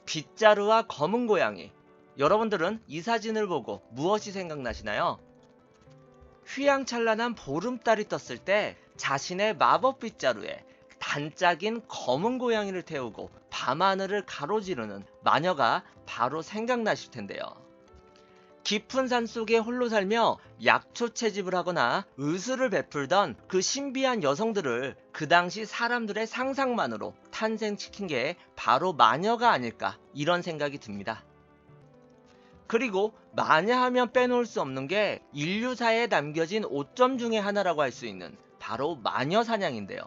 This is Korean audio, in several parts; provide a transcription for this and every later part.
빗자루와 검은 고양이. 여러분들은 이 사진을 보고 무엇이 생각나시나요? 휘황찬란한 보름달이 떴을 때 자신의 마법 빗자루에 단짝인 검은 고양이를 태우고 밤하늘을 가로지르는 마녀가 바로 생각나실 텐데요. 깊은 산 속에 홀로 살며 약초 채집을 하거나 의술을 베풀던 그 신비한 여성들을 그 당시 사람들의 상상만으로 탄생시킨 게 바로 마녀가 아닐까, 이런 생각이 듭니다. 그리고 마녀 하면 빼놓을 수 없는 게 인류사에 남겨진 오점 중에 하나라고 할 수 있는 바로 마녀 사냥인데요.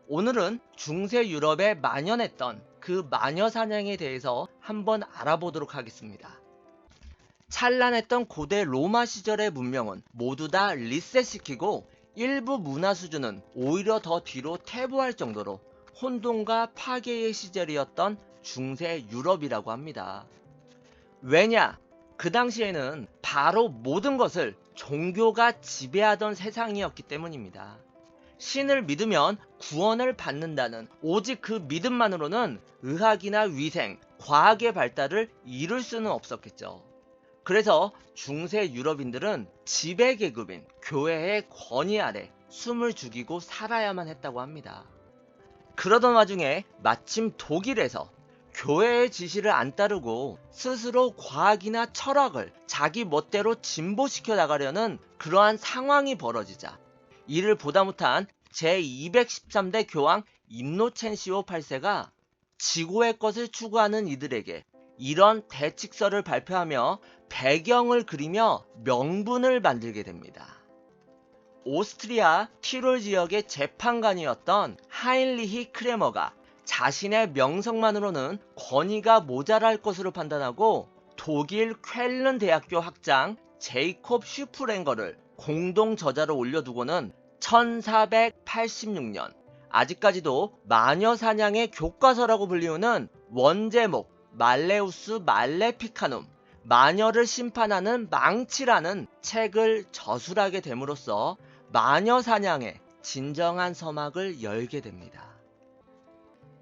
오늘은 중세 유럽에 만연했던 그 마녀 사냥에 대해서 한번 알아보도록 하겠습니다. 찬란했던 고대 로마 시절의 문명은 모두 다 리셋시키고 일부 문화 수준은 오히려 더 뒤로 퇴보할 정도로 혼돈과 파괴의 시절이었던 중세 유럽이라고 합니다. 왜냐? 그 당시에는 바로 모든 것을 종교가 지배하던 세상이었기 때문입니다. 신을 믿으면 구원을 받는다는 오직 그 믿음만으로는 의학이나 위생, 과학의 발달을 이룰 수는 없었겠죠. 그래서 중세 유럽인들은 지배계급인 교회의 권위 아래 숨을 죽이고 살아야만 했다고 합니다. 그러던 와중에 마침 독일에서 교회의 지시를 안 따르고 스스로 과학이나 철학을 자기 멋대로 진보시켜 나가려는 그러한 상황이 벌어지자 이를 보다 못한 제213대 교황 인노첸시오 8세가 지고의 것을 추구하는 이들에게 이런 대칙서를 발표하며 배경을 그리며 명분을 만들게 됩니다. 오스트리아 티롤 지역의 재판관이었던 하인리히 크레머가 자신의 명성만으로는 권위가 모자랄 것으로 판단하고 독일 쾰른 대학교 학장 제이콥 슈프랭거를 공동 저자로 올려두고는 1486년 아직까지도 마녀 사냥의 교과서라고 불리우는 원제목 말레우스 말레피카눔, 마녀를 심판하는 망치라는 책을 저술하게 됨으로써 마녀 사냥의 진정한 서막을 열게 됩니다.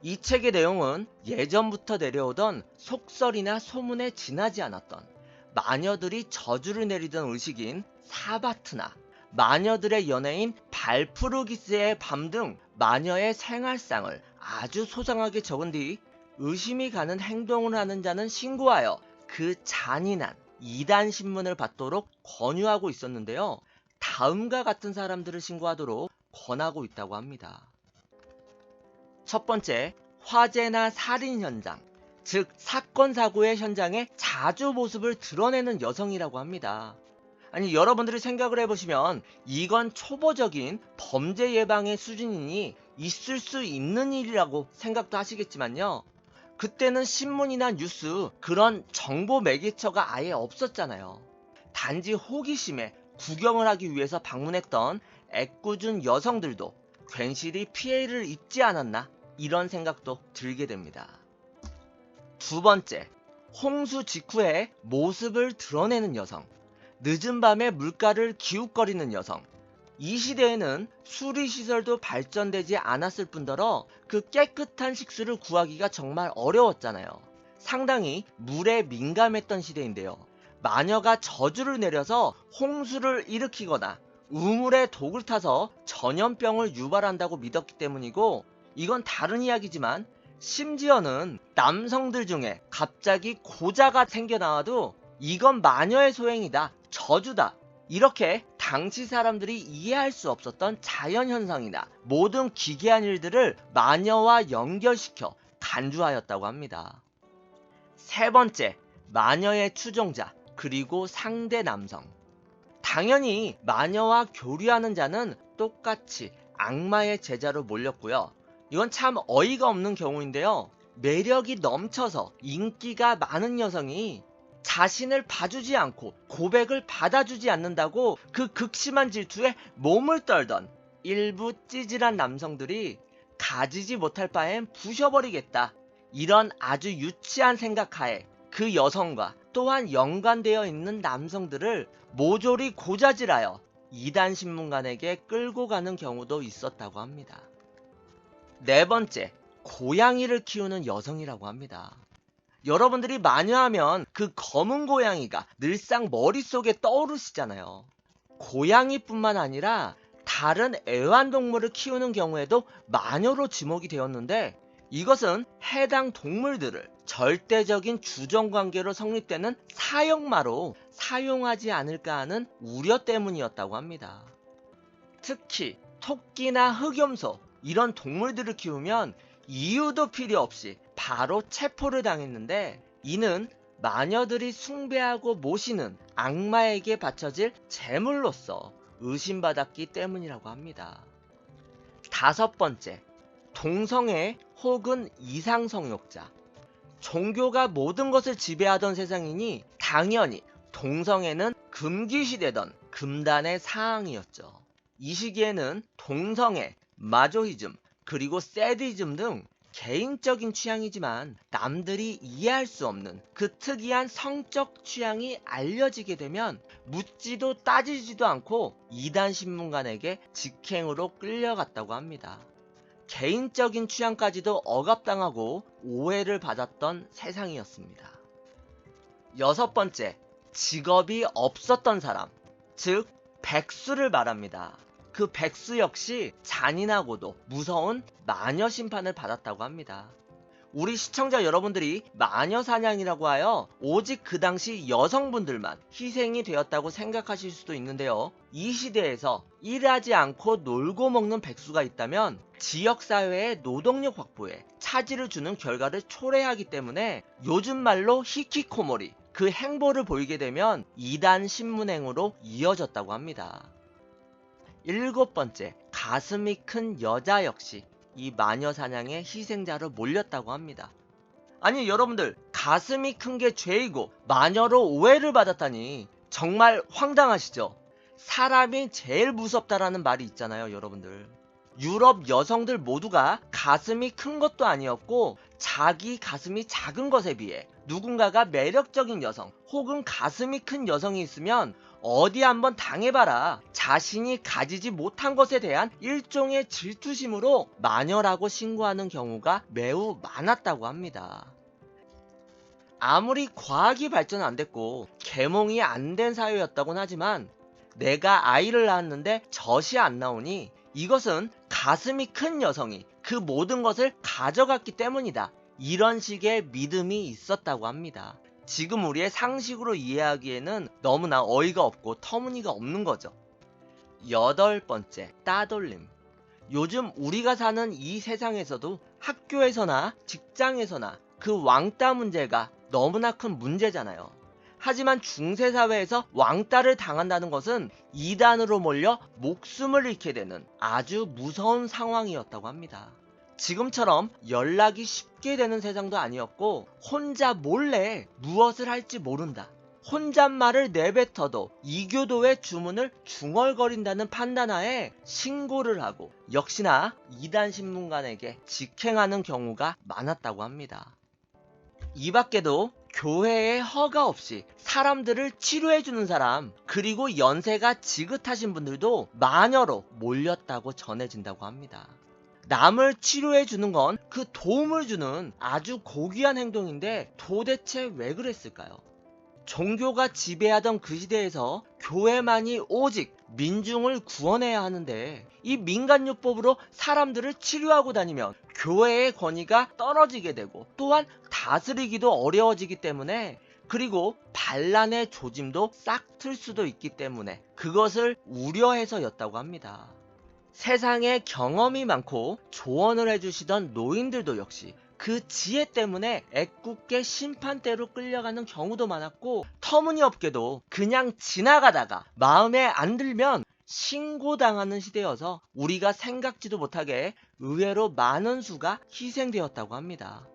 이 책의 내용은 예전부터 내려오던 속설이나 소문에 지나지 않았던 마녀들이 저주를 내리던 의식인 사바트나 마녀들의 연애인 발프루기스의 밤 등 마녀의 생활상을 아주 소상하게 적은 뒤 의심이 가는 행동을 하는 자는 신고하여 그 잔인한 이단 신문을 받도록 권유하고 있었는데요. 다음과 같은 사람들을 신고하도록 권하고 있다고 합니다. 첫 번째, 화재나 살인 현장, 즉 사건 사고의 현장에 자주 모습을 드러내는 여성이라고 합니다. 아니, 여러분들이 생각을 해보시면 이건 초보적인 범죄 예방의 수준이니 있을 수 있는 일이라고 생각도 하시겠지만요. 그때는 신문이나 뉴스, 그런 정보 매개처가 아예 없었잖아요. 단지 호기심에 구경을 하기 위해서 방문했던 애꿎은 여성들도 괜시리 피해를 입지 않았나, 이런 생각도 들게 됩니다. 두 번째, 홍수 직후에 모습을 드러내는 여성, 늦은 밤에 물가를 기웃거리는 여성. 이 시대에는 수리시설도 발전되지 않았을 뿐더러 그 깨끗한 식수를 구하기가 정말 어려웠잖아요. 상당히 물에 민감했던 시대인데요. 마녀가 저주를 내려서 홍수를 일으키거나 우물에 독을 타서 전염병을 유발한다고 믿었기 때문이고, 이건 다른 이야기지만 심지어는 남성들 중에 갑자기 고자가 생겨나와도 이건 마녀의 소행이다, 저주다, 이렇게 당시 사람들이 이해할 수 없었던 자연현상이나 모든 기괴한 일들을 마녀와 연결시켜 간주하였다고 합니다. 세 번째, 마녀의 추종자, 그리고 상대 남성. 당연히 마녀와 교류하는 자는 똑같이 악마의 제자로 몰렸고요. 이건 참 어이가 없는 경우인데요. 매력이 넘쳐서 인기가 많은 여성이 자신을 봐주지 않고 고백을 받아주지 않는다고 그 극심한 질투에 몸을 떨던 일부 찌질한 남성들이 가지지 못할 바엔 부셔버리겠다, 이런 아주 유치한 생각하에 그 여성과 또한 연관되어 있는 남성들을 모조리 고자질하여 이단신문관에게 끌고 가는 경우도 있었다고 합니다. 네 번째, 고양이를 키우는 여성이라고 합니다. 여러분들이 마녀하면 그 검은 고양이가 늘상 머릿속에 떠오르시잖아요. 고양이뿐만 아니라 다른 애완동물을 키우는 경우에도 마녀로 지목이 되었는데, 이것은 해당 동물들을 절대적인 주정관계로 성립되는 사형마로 사용하지 않을까 하는 우려 때문이었다고 합니다. 특히 토끼나 흑염소 이런 동물들을 키우면 이유도 필요 없이 바로 체포를 당했는데, 이는 마녀들이 숭배하고 모시는 악마에게 바쳐질 제물로서 의심받았기 때문이라고 합니다. 5번째, 동성애 혹은 이상성욕자. 종교가 모든 것을 지배하던 세상이니 당연히 동성애는 금기시되던 금단의 사항이었죠. 이 시기에는 동성애, 마조이즘, 그리고 세디즘 등 개인적인 취향이지만 남들이 이해할 수 없는 그 특이한 성적 취향이 알려지게 되면 묻지도 따지지도 않고 이단 신문관에게 직행으로 끌려갔다고 합니다. 개인적인 취향까지도 억압당하고 오해를 받았던 세상이었습니다. 6번째, 직업이 없었던 사람, 즉 백수를 말합니다. 그 백수 역시 잔인하고도 무서운 마녀 심판을 받았다고 합니다. 우리 시청자 여러분들이 마녀 사냥이라고 하여 오직 그 당시 여성분들만 희생이 되었다고 생각하실 수도 있는데요. 이 시대에서 일하지 않고 놀고 먹는 백수가 있다면 지역사회의 노동력 확보에 차질을 주는 결과를 초래하기 때문에 요즘 말로 히키코모리, 그 행보를 보이게 되면 이단 신문행으로 이어졌다고 합니다. 7번째, 가슴이 큰 여자 역시 이 마녀 사냥의 희생자로 몰렸다고 합니다. 아니 여러분들, 가슴이 큰 게 죄이고 마녀로 오해를 받았다니 정말 황당하시죠? 사람이 제일 무섭다라는 말이 있잖아요, 여러분들. 유럽 여성들 모두가 가슴이 큰 것도 아니었고 자기 가슴이 작은 것에 비해 누군가가 매력적인 여성 혹은 가슴이 큰 여성이 있으면 어디 한번 당해봐라, 자신이 가지지 못한 것에 대한 일종의 질투심으로 마녀라고 신고하는 경우가 매우 많았다고 합니다. 아무리 과학이 발전 안 됐고 계몽이 안 된 사회였다곤 하지만 내가 아이를 낳았는데 젖이 안 나오니 이것은 가슴이 큰 여성이 그 모든 것을 가져갔기 때문이다, 이런 식의 믿음이 있었다고 합니다. 지금 우리의 상식으로 이해하기에는 너무나 어이가 없고 터무니가 없는 거죠. 8번째, 따돌림. 요즘 우리가 사는 이 세상에서도 학교에서나 직장에서나 그 왕따 문제가 너무나 큰 문제잖아요. 하지만 중세사회에서 왕따를 당한다는 것은 이단으로 몰려 목숨을 잃게 되는 아주 무서운 상황이었다고 합니다. 지금처럼 연락이 쉽게 되는 세상도 아니었고 혼자 몰래 무엇을 할지 모른다, 혼잣말을 내뱉어도 이교도의 주문을 중얼거린다는 판단하에 신고를 하고 역시나 이단 신문관에게 직행하는 경우가 많았다고 합니다. 이 밖에도 교회의 허가 없이 사람들을 치료해주는 사람, 그리고 연세가 지긋하신 분들도 마녀로 몰렸다고 전해진다고 합니다. 남을 치료해주는 건 그 도움을 주는 아주 고귀한 행동인데 도대체 왜 그랬을까요? 종교가 지배하던 그 시대에서 교회만이 오직 민중을 구원해야 하는데 이 민간요법으로 사람들을 치료하고 다니면 교회의 권위가 떨어지게 되고 또한 다스리기도 어려워지기 때문에, 그리고 반란의 조짐도 싹 틀 수도 있기 때문에 그것을 우려해서였다고 합니다. 세상에 경험이 많고 조언을 해주시던 노인들도 역시 그 지혜 때문에 애꿎게 심판대로 끌려가는 경우도 많았고, 터무니없게도 그냥 지나가다가 마음에 안 들면 신고당하는 시대여서 우리가 생각지도 못하게 의외로 많은 수가 희생되었다고 합니다.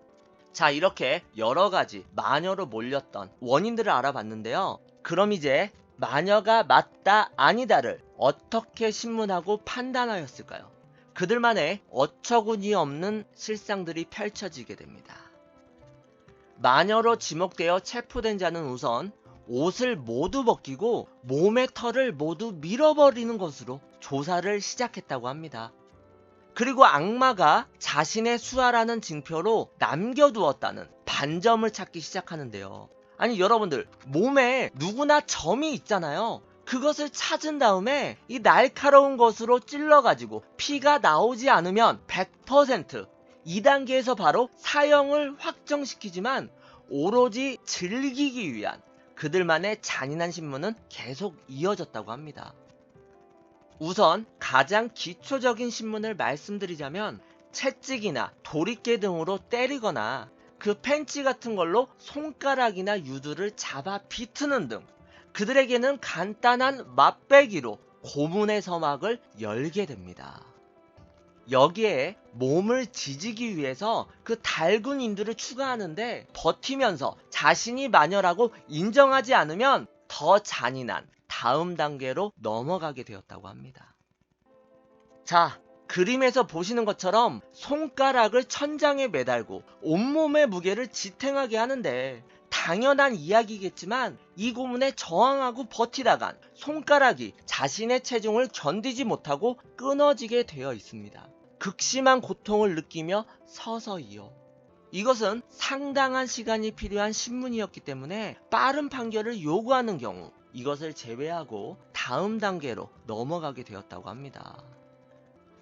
자, 이렇게 여러가지 마녀로 몰렸던 원인들을 알아봤는데요. 그럼 이제 마녀가 맞다 아니다를 어떻게 신문하고 판단하였을까요? 그들만의 어처구니 없는 실상들이 펼쳐지게 됩니다. 마녀로 지목되어 체포된 자는 우선 옷을 모두 벗기고 몸의 털을 모두 밀어버리는 것으로 조사를 시작했다고 합니다. 그리고 악마가 자신의 수하라는 징표로 남겨두었다는 반점을 찾기 시작하는데요. 아니 여러분들, 몸에 누구나 점이 있잖아요. 그것을 찾은 다음에 이 날카로운 것으로 찔러가지고 피가 나오지 않으면 100% 2단계에서 바로 사형을 확정시키지만 오로지 즐기기 위한 그들만의 잔인한 신문은 계속 이어졌다고 합니다. 우선 가장 기초적인 신문을 말씀드리자면 채찍이나 도리깨 등으로 때리거나 그 펜치 같은 걸로 손가락이나 유두를 잡아 비트는 등 그들에게는 간단한 맛배기로 고문의 서막을 열게 됩니다. 여기에 몸을 지지기 위해서 그 달군 인두를 추가하는데 버티면서 자신이 마녀라고 인정하지 않으면 더 잔인한 다음 단계로 넘어가게 되었다고 합니다. 자, 그림에서 보시는 것처럼 손가락을 천장에 매달고 온몸의 무게를 지탱하게 하는데 당연한 이야기겠지만 이 고문에 저항하고 버티다간 손가락이 자신의 체중을 견디지 못하고 끊어지게 되어 있습니다. 극심한 고통을 느끼며 서서히요. 이것은 상당한 시간이 필요한 신문이었기 때문에 빠른 판결을 요구하는 경우 이것을 제외하고 다음 단계로 넘어가게 되었다고 합니다.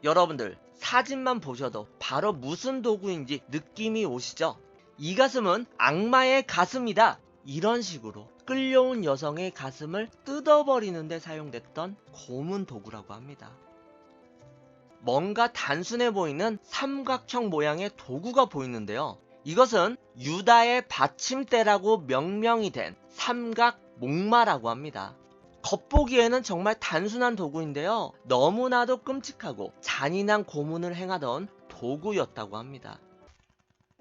여러분들, 사진만 보셔도 바로 무슨 도구인지 느낌이 오시죠? 이 가슴은 악마의 가슴이다. 이런 식으로 끌려온 여성의 가슴을 뜯어버리는 데 사용됐던 고문 도구라고 합니다. 뭔가 단순해 보이는 삼각형 모양의 도구가 보이는데요. 이것은 유다의 받침대라고 명명이 된 삼각 목마라고 합니다. 겉보기에는 정말 단순한 도구인데요. 너무나도 끔찍하고 잔인한 고문을 행하던 도구였다고 합니다.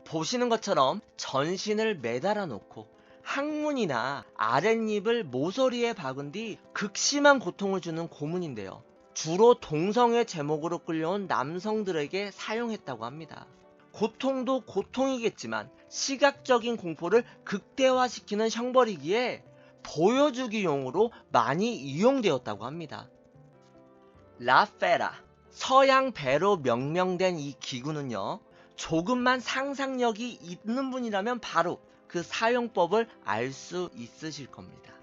보시는 것처럼 전신을 매달아 놓고 항문이나 아랫입을 모서리에 박은 뒤 극심한 고통을 주는 고문인데요. 주로 동성애 제목으로 끌려온 남성들에게 사용했다고 합니다. 고통도 고통이겠지만 시각적인 공포를 극대화시키는 형벌이기에 보여주기용으로 많이 이용되었다고 합니다. 라페라, 서양 배로 명명된 이 기구는요, 조금만 상상력이 있는 분이라면 바로 그 사용법을 알 수 있으실 겁니다.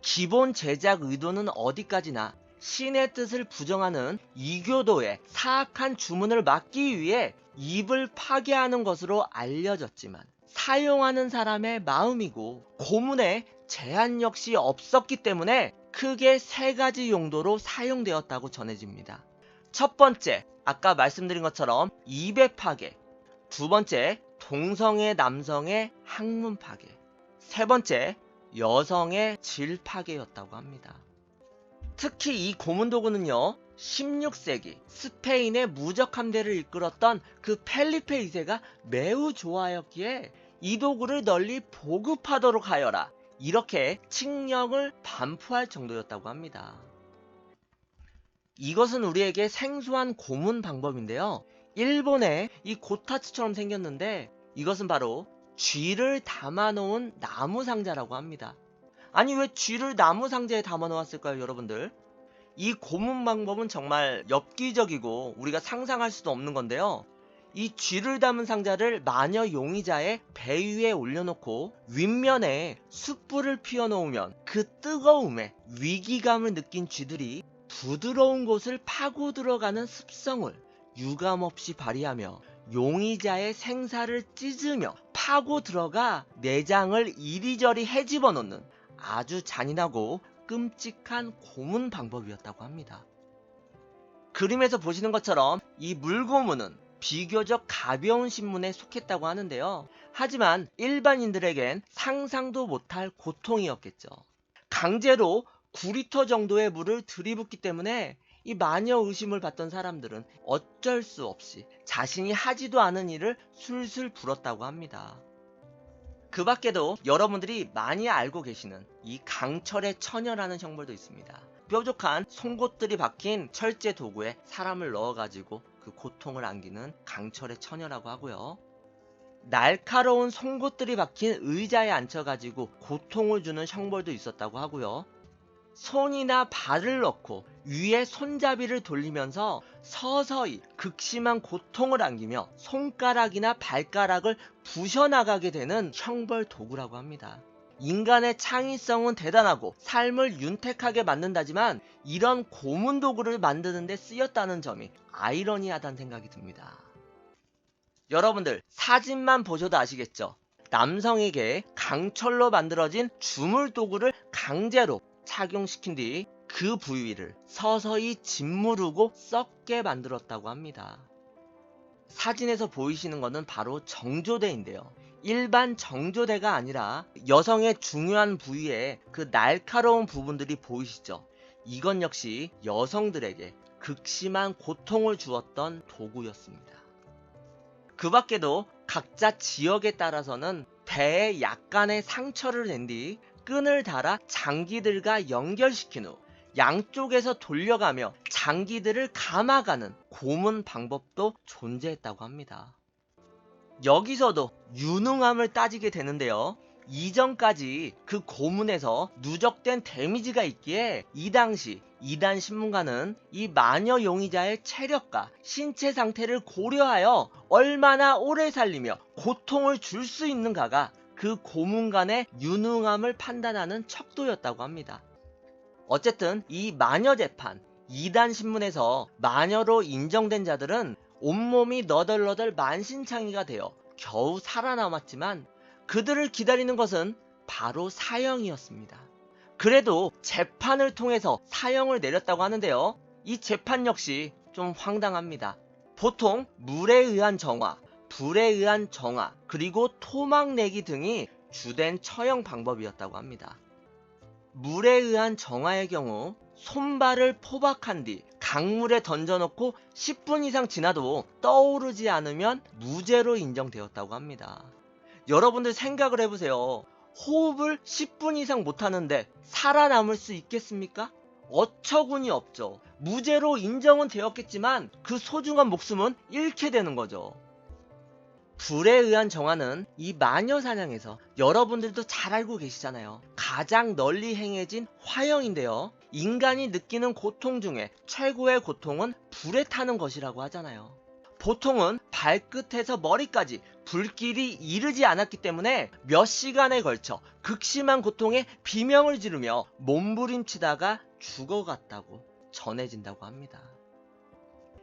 기본 제작 의도는 어디까지나 신의 뜻을 부정하는 이교도의 사악한 주문을 막기 위해 입을 파괴하는 것으로 알려졌지만 사용하는 사람의 마음이고 고문에 제한 역시 없었기 때문에 크게 세 가지 용도로 사용되었다고 전해집니다. 첫 번째, 아까 말씀드린 것처럼 입의 파괴. 두 번째, 동성애 남성의 항문 파괴. 세 번째, 여성의 질 파괴였다고 합니다. 특히 이 고문 도구는요, 16세기 스페인의 무적 함대를 이끌었던 그 펠리페 2세가 매우 좋아하였기에 이 도구를 널리 보급하도록 하여라, 이렇게 칙령을 반포할 정도였다고 합니다. 이것은 우리에게 생소한 고문 방법인데요. 일본의 이 고타츠처럼 생겼는데 이것은 바로 쥐를 담아놓은 나무 상자라고 합니다. 아니, 왜 쥐를 나무 상자에 담아 놓았을까요, 여러분들? 이 고문 방법은 정말 엽기적이고 우리가 상상할 수도 없는 건데요. 이 쥐를 담은 상자를 마녀 용의자의 배 위에 올려놓고 윗면에 숯불을 피워놓으면 그 뜨거움에 위기감을 느낀 쥐들이 부드러운 곳을 파고 들어가는 습성을 유감없이 발휘하며 용의자의 생사를 찢으며 파고 들어가 내장을 이리저리 헤집어 놓는 아주 잔인하고 끔찍한 고문 방법이었다고 합니다. 그림에서 보시는 것처럼 이 물고문은 비교적 가벼운 신문에 속했다고 하는데요. 하지만 일반인들에겐 상상도 못할 고통이었겠죠. 강제로 9리터 정도의 물을 들이붓기 때문에 이 마녀 의심을 받던 사람들은 어쩔 수 없이 자신이 하지도 않은 일을 술술 불었다고 합니다. 그 밖에도 여러분들이 많이 알고 계시는 이 강철의 처녀라는 형벌도 있습니다. 뾰족한 송곳들이 박힌 철제 도구에 사람을 넣어가지고 그 고통을 안기는 강철의 처녀라고 하고요. 날카로운 송곳들이 박힌 의자에 앉혀가지고 고통을 주는 형벌도 있었다고 하고요. 손이나 발을 넣고 위에 손잡이를 돌리면서 서서히 극심한 고통을 안기며 손가락이나 발가락을 부셔나가게 되는 형벌 도구라고 합니다. 인간의 창의성은 대단하고 삶을 윤택하게 만든다지만 이런 고문 도구를 만드는 데 쓰였다는 점이 아이러니하다는 생각이 듭니다. 여러분들 사진만 보셔도 아시겠죠? 남성에게 강철로 만들어진 주물 도구를 강제로 착용시킨 뒤 그 부위를 서서히 짓무르고 썩게 만들었다고 합니다. 사진에서 보이시는 것은 바로 정조대인데요. 일반 정조대가 아니라 여성의 중요한 부위에 그 날카로운 부분들이 보이시죠? 이건 역시 여성들에게 극심한 고통을 주었던 도구였습니다. 그 밖에도 각자 지역에 따라서는 배에 약간의 상처를 낸 뒤 끈을 달아 장기들과 연결시킨 후 양쪽에서 돌려가며 장기들을 감아가는 고문 방법도 존재했다고 합니다. 여기서도 유능함을 따지게 되는데요. 이전까지 그 고문에서 누적된 데미지가 있기에 이 당시 이단 신문가는 이 마녀 용의자의 체력과 신체 상태를 고려하여 얼마나 오래 살리며 고통을 줄 수 있는가가 그 고문관의 유능함을 판단하는 척도였다고 합니다. 어쨌든 이 마녀 재판, 이단 신문에서 마녀로 인정된 자들은 온몸이 너덜너덜 만신창이가 되어 겨우 살아남았지만 그들을 기다리는 것은 바로 사형이었습니다. 그래도 재판을 통해서 사형을 내렸다고 하는데요. 이 재판 역시 좀 황당합니다. 보통 물에 의한 정화, 불에 의한 정화, 그리고 토막 내기 등이 주된 처형 방법이었다고 합니다. 물에 의한 정화의 경우 손발을 포박한 뒤 강물에 던져놓고 10분 이상 지나도 떠오르지 않으면 무죄로 인정되었다고 합니다. 여러분들 생각을 해보세요. 호흡을 10분 이상 못하는데 살아남을 수 있겠습니까? 어처구니 없죠. 무죄로 인정은 되었겠지만 그 소중한 목숨은 잃게 되는 거죠. 불에 의한 정화는 이 마녀 사냥에서 여러분들도 잘 알고 계시잖아요. 가장 널리 행해진 화형인데요. 인간이 느끼는 고통 중에 최고의 고통은 불에 타는 것이라고 하잖아요. 보통은 발끝에서 머리까지 불길이 이르지 않았기 때문에 몇 시간에 걸쳐 극심한 고통에 비명을 지르며 몸부림치다가 죽어갔다고 전해진다고 합니다.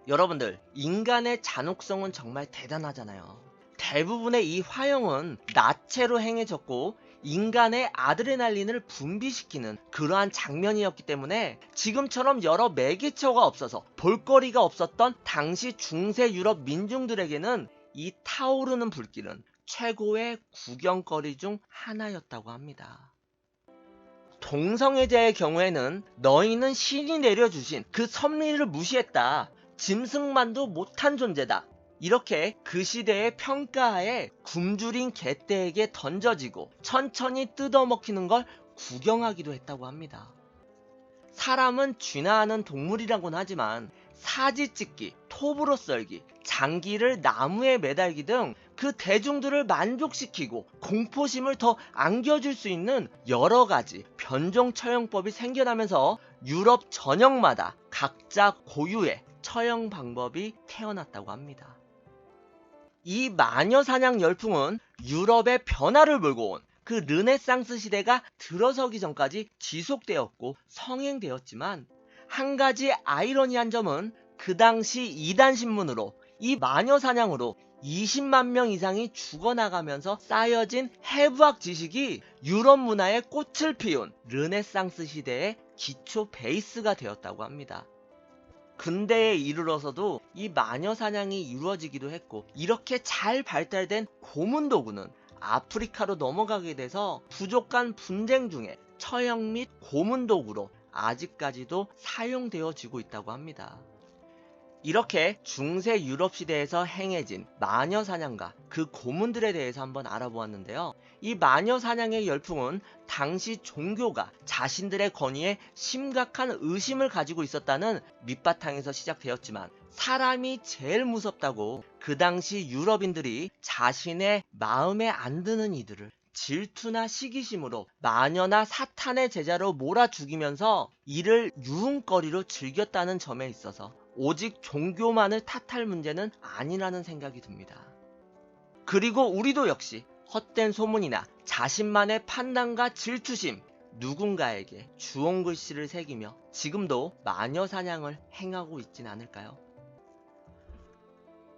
여러분들, 인간의 잔혹성은 정말 대단하잖아요. 대부분의 이 화형은 나체로 행해졌고 인간의 아드레날린을 분비시키는 그러한 장면이었기 때문에 지금처럼 여러 매개체가 없어서 볼거리가 없었던 당시 중세 유럽 민중들에게는 이 타오르는 불길은 최고의 구경거리 중 하나였다고 합니다. 동성애자의 경우에는 너희는 신이 내려주신 그 섭리를 무시했다. 짐승만도 못한 존재다. 이렇게 그 시대의 평가하에 굶주린 개떼에게 던져지고 천천히 뜯어먹히는 걸 구경하기도 했다고 합니다. 사람은 쥐나하는 동물이라고는 하지만 사지 찍기, 톱으로 썰기, 장기를 나무에 매달기 등 그 대중들을 만족시키고 공포심을 더 안겨줄 수 있는 여러 가지 변종 처형법이 생겨나면서 유럽 전역마다 각자 고유의 처형 방법이 태어났다고 합니다. 이 마녀 사냥 열풍은 유럽의 변화를 몰고 온 그 르네상스 시대가 들어서기 전까지 지속되었고 성행되었지만 한 가지 아이러니한 점은 그 당시 이단 신문으로 이 마녀 사냥으로 20만 명 이상이 죽어나가면서 쌓여진 해부학 지식이 유럽 문화의 꽃을 피운 르네상스 시대의 기초 베이스가 되었다고 합니다. 근대에 이르러서도 이 마녀 사냥이 이루어지기도 했고 이렇게 잘 발달된 고문 도구는 아프리카로 넘어가게 돼서 부족한 분쟁 중에 처형 및 고문 도구로 아직까지도 사용되어지고 있다고 합니다. 이렇게 중세 유럽 시대에서 행해진 마녀 사냥과 그 고문들에 대해서 한번 알아보았는데요. 이 마녀 사냥의 열풍은 당시 종교가 자신들의 권위에 심각한 의심을 가지고 있었다는 밑바탕에서 시작되었지만 사람이 제일 무섭다고 그 당시 유럽인들이 자신의 마음에 안 드는 이들을 질투나 시기심으로 마녀나 사탄의 제자로 몰아 죽이면서 이를 유흥거리로 즐겼다는 점에 있어서 오직 종교만을 탓할 문제는 아니라는 생각이 듭니다. 그리고 우리도 역시 헛된 소문이나 자신만의 판단과 질투심, 누군가에게 주홍글씨를 새기며 지금도 마녀 사냥을 행하고 있진 않을까요?